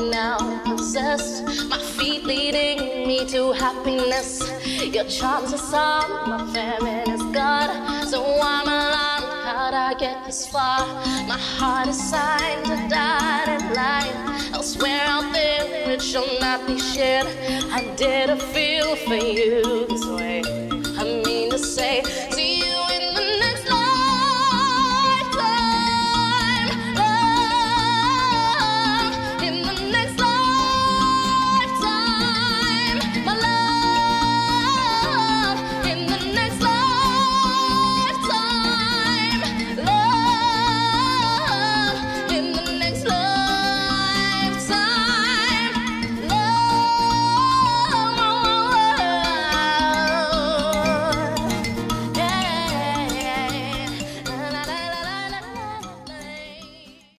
now possessed. My feet leading me to happiness. Your charms are some, my feminist God. So I'm alive, how'd I get this far? My heart is signed to dotted line. Elsewhere out there, it shall not be shared. I did a feel for you this way. I mean to say,